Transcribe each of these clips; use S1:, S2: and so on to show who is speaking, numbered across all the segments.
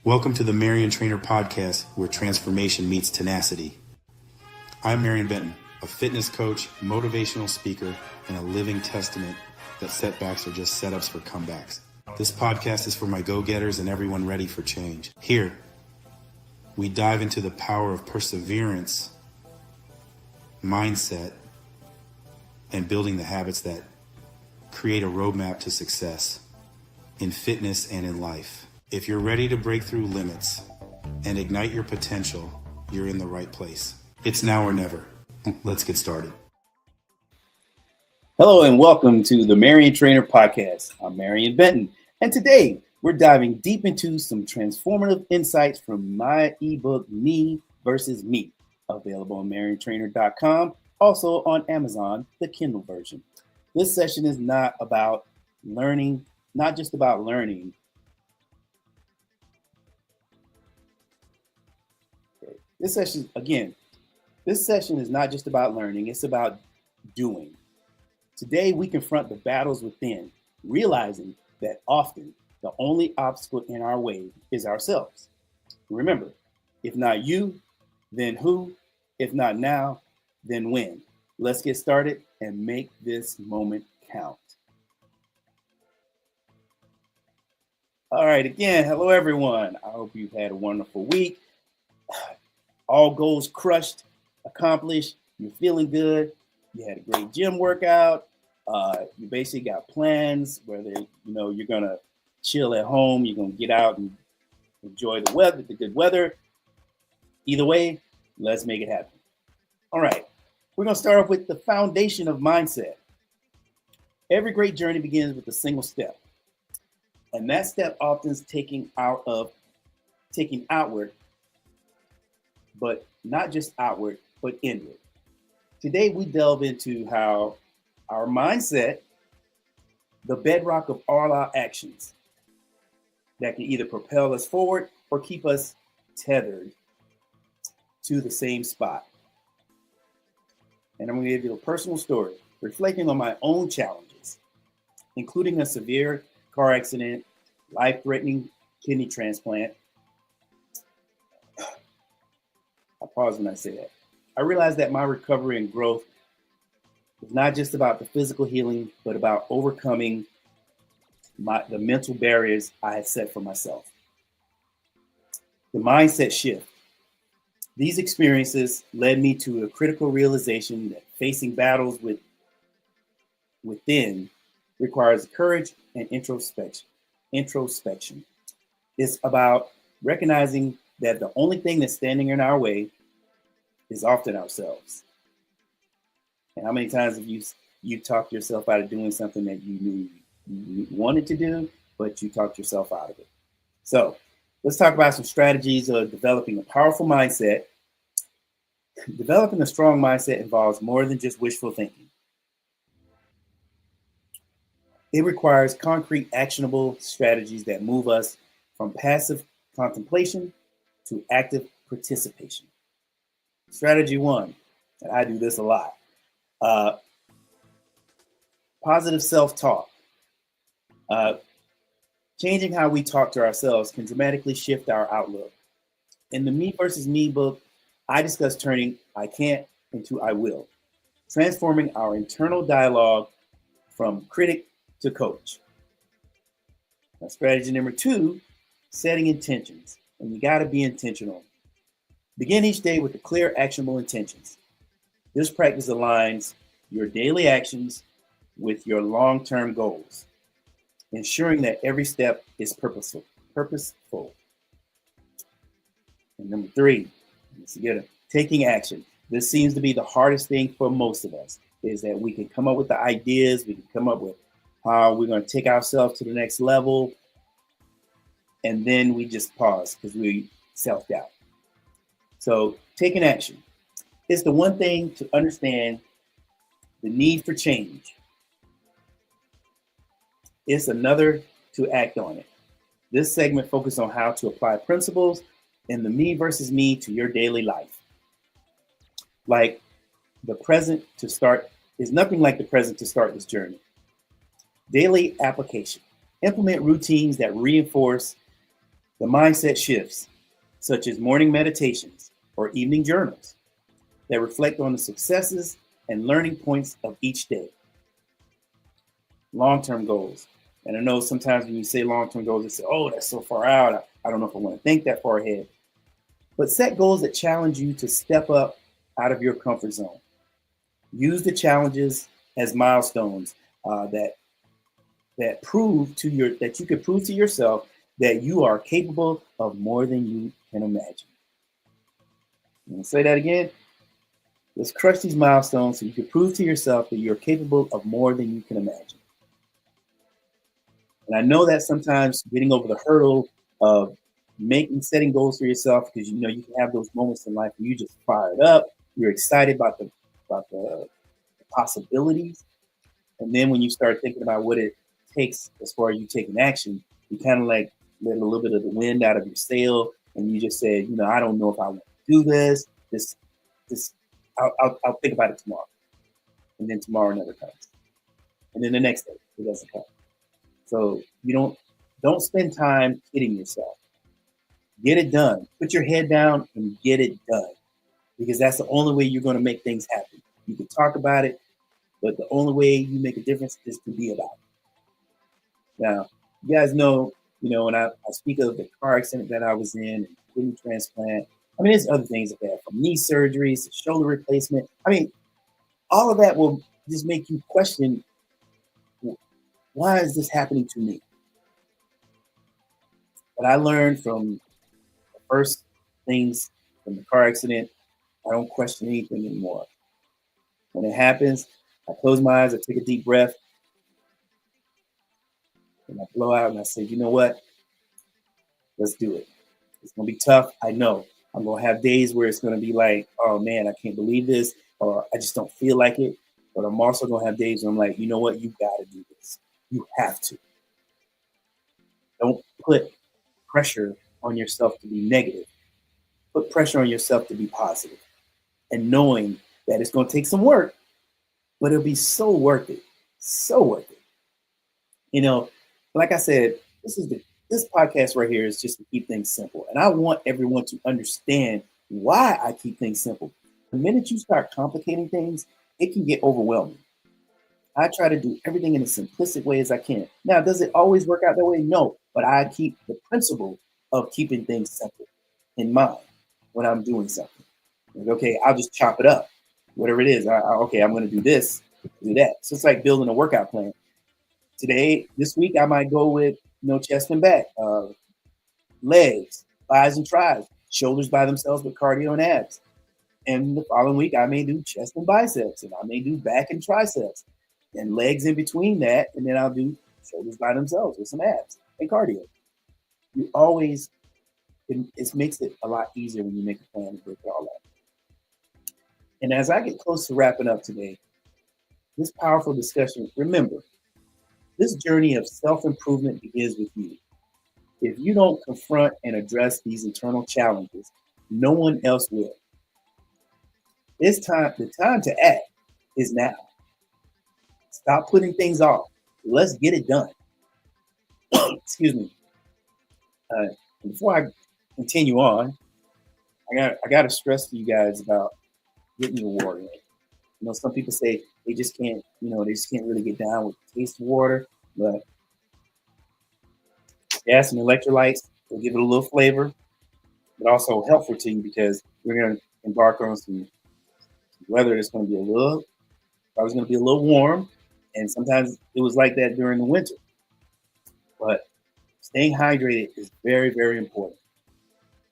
S1: Welcome to the Mariontrainer Podcast, where transformation meets tenacity. I'm Marion Benton, a fitness coach, motivational speaker, and a living testament that setbacks are just setups for comebacks. This podcast is for my go-getters and everyone ready for change. Here, we dive into the power of perseverance, mindset, and building the habits that create a roadmap to success in fitness and in life. If you're ready to break through limits and ignite your potential, you're in the right place. It's now or never. Let's get started.
S2: Hello and welcome to the Mariontrainer Podcast. I'm Marion Benton, and today we're diving deep into some transformative insights from my ebook, Me versus Me, available on Mariontrainer.com, also on Amazon, the Kindle version. This session is not about learning, not just about learning. This session is not just about learning, it's about doing. Today, we confront the battles within, realizing that often the only obstacle in our way is ourselves. Remember, if not you, then who? If not now, then when? Let's get started and make this moment count. All right, again, hello everyone. I hope you've had a wonderful week. All goals crushed, accomplished, you're feeling good, you had a great gym workout, you basically got plans, whether you're gonna chill at home, you're gonna get out and enjoy the weather, the good weather. Either way, let's make it happen. All right, we're gonna start off with the foundation of mindset. Every great journey begins with a single step. And that step often is taking outward, but not just outward, but inward. Today, we delve into how our mindset, the bedrock of all our actions, that can either propel us forward or keep us tethered to the same spot. And I'm going to give you a personal story, reflecting on my own challenges, including a severe car accident, life-threatening kidney transplant. I pause when I say that. I realized that my recovery and growth is not just about the physical healing, but about overcoming the mental barriers I had set for myself. The mindset shift. These experiences led me to a critical realization that facing battles within requires courage and introspection. It's about recognizing that the only thing that's standing in our way is often ourselves. And how many times have you talked yourself out of doing something that you knew you wanted to do, but you talked yourself out of it? So let's talk about some strategies of developing a powerful mindset. Developing a strong mindset involves more than just wishful thinking. It requires concrete, actionable strategies that move us from passive contemplation to active participation. Strategy one, and I do this a lot, positive self-talk. Changing how we talk to ourselves can dramatically shift our outlook. In the Me versus Me book, I discuss turning I can't into I will, transforming our internal dialogue from critic to coach. Now, strategy number two, setting intentions. And you got to be intentional. Begin each day with the clear, actionable intentions. This practice aligns your daily actions with your long-term goals, ensuring that every step is purposeful. And number three, taking action. This seems to be the hardest thing for most of us, is that we can come up with the ideas, we can come up with how we're going to take ourselves to the next level, and then we just pause because we self-doubt. So taking action. It's the one thing to understand the need for change. It's another to act on it. This segment focuses on how to apply principles in the Me versus Me to your daily life. Like the present to start is nothing like the present to start this journey. Daily application. Implement routines that reinforce The mindset shifts, such as morning meditations or evening journals that reflect on the successes and learning points of each day. Long-term goals. And I know sometimes when you say long-term goals, you say, oh, that's so far out. I don't know if I want to think that far ahead. But set goals that challenge you to step up out of your comfort zone. Use the challenges as milestones that you can prove to yourself that you are capable of more than you can imagine. I'm going to say that again. Let's crush these milestones so you can prove to yourself that you're capable of more than you can imagine. And I know that sometimes getting over the hurdle of setting goals for yourself, because you can have those moments in life where you just fired up, you're excited about the possibilities, and then when you start thinking about what it takes as far as you taking action, you kind of like let a little bit of the wind out of your sail, and you just said, I don't know if I want to do this. I'll think about it tomorrow, and then tomorrow never comes, and then the next day it doesn't come. So you don't spend time kidding yourself. Get it done. Put your head down and get it done, because that's the only way you're going to make things happen. You can talk about it, but the only way you make a difference is to be about it. Now, you guys know, when I speak of the car accident that I was in, and kidney transplant, there's other things like that, from knee surgeries to shoulder replacement. All of that will just make you question, why is this happening to me? But I learned from the first things from the car accident, I don't question anything anymore. When it happens, I close my eyes, I take a deep breath, and I blow out and I say, you know what? Let's do it. It's going to be tough. I know. I'm going to have days where it's going to be like, oh man, I can't believe this, or I just don't feel like it. But I'm also going to have days where I'm like, you know what? You got to do this. You have to. Don't put pressure on yourself to be negative. Put pressure on yourself to be positive. And knowing that it's going to take some work, but it'll be so worth it. So worth it. Like I said, this podcast right here is just to keep things simple. And I want everyone to understand why I keep things simple. The minute you start complicating things, it can get overwhelming. I try to do everything in a simplistic way as I can. Now, does it always work out that way? No, but I keep the principle of keeping things simple in mind when I'm doing something. Like, okay, I'll just chop it up, whatever it is. Okay, I'm going to do this, do that. So it's like building a workout plan. This week, I might go with chest and back, legs, thighs and tries, shoulders by themselves with cardio and abs. And the following week, I may do chest and biceps, and I may do back and triceps, and legs in between that, and then I'll do shoulders by themselves with some abs and cardio. It makes it a lot easier when you make a plan and break it all up. And as I get close to wrapping up today, this powerful discussion, remember, this journey of self-improvement begins with you. If you don't confront and address these internal challenges, no one else will. The time to act is now. Stop putting things off. Let's get it done. Excuse me. Before I continue on, I got to stress to you guys about getting your water in. Some people say they just can't really get down with the taste of water, but add some electrolytes will give it a little flavor, but also helpful to you, because we're going to embark on some weather that's going to be a little warm, and sometimes it was like that during the winter. But staying hydrated is very, very important,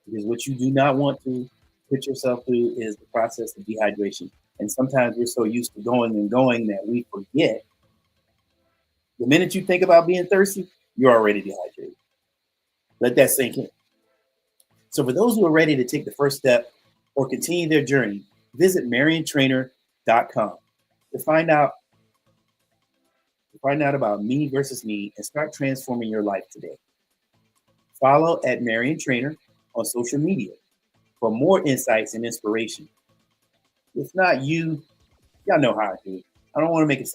S2: because what you do not want to put yourself through is the process of dehydration. And sometimes we're so used to going that we forget. The minute you think about being thirsty, you're already dehydrated. Let that sink in. So for those who are ready to take the first step or continue their journey, visit Mariontrainer.com to find out about me versus me and start transforming your life today. Follow at Mariontrainer on social media for more insights and inspiration. If not you, y'all know how I do it. I don't want to make it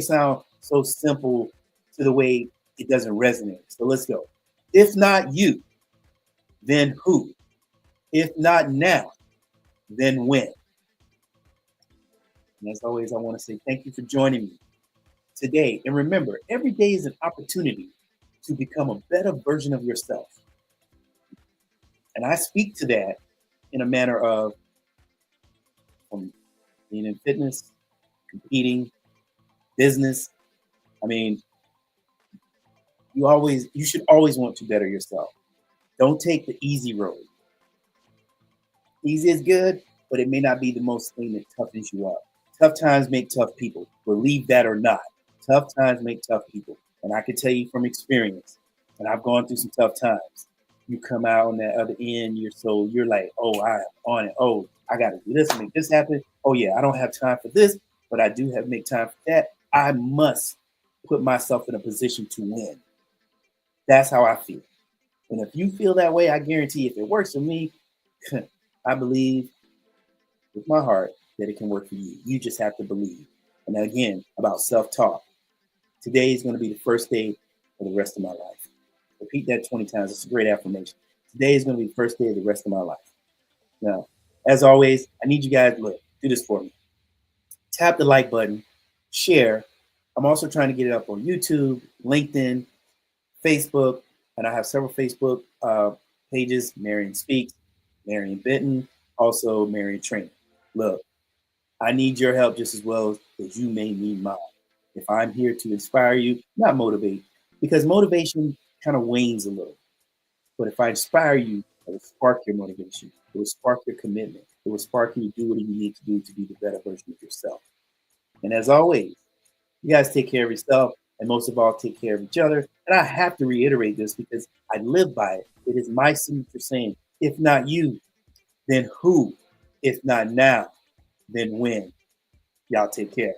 S2: sound so simple to the way it doesn't resonate. So let's go. If not you, then who? If not now, then when? And as always, I want to say thank you for joining me today. And remember, every day is an opportunity to become a better version of yourself. And I speak to that in a manner of from being in fitness, competing, business. I mean, you should always want to better yourself. Don't take the easy road. Easy is good, but it may not be the most thing that toughens you up. Tough times make tough people, believe that or not. Tough times make tough people. And I can tell you from experience, and I've gone through some tough times. You come out on that other end, you're like, oh, I'm on it. Oh, I got to do this, make this happen. Oh yeah, I don't have time for this, but I do have to make time for that. I must put myself in a position to win. That's how I feel. And if you feel that way, I guarantee if it works for me, I believe with my heart that it can work for you. You just have to believe. And again, about self-talk. Today is going to be the first day for the rest of my life. Repeat that 20 times. It's a great affirmation. Today is going to be the first day of the rest of my life. Now, as always, I need you guys to do this for me. Tap the like button, share. I'm also trying to get it up on YouTube, LinkedIn, Facebook, and I have several Facebook pages, Marion Speaks, Marion Benton, also Mariontrainer. Look, I need your help just as well as you may need mine. If I'm here to inspire you, not motivate, because motivation kind of wanes a little. But if I inspire you, it will spark your motivation. It will spark your commitment. It will spark you to do what you need to do to be the better version of yourself. And as always, you guys take care of yourself, and most of all, take care of each other. And I have to reiterate this because I live by it. It is my signature saying, if not you, then who? If not now, then when? Y'all take care.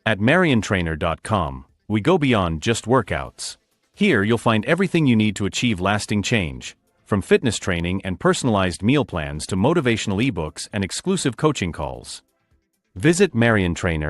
S3: At Mariontrainer.com, we go beyond just workouts. Here you'll find everything you need to achieve lasting change, from fitness training and personalized meal plans to motivational ebooks and exclusive coaching calls. Visit Mariontrainer.com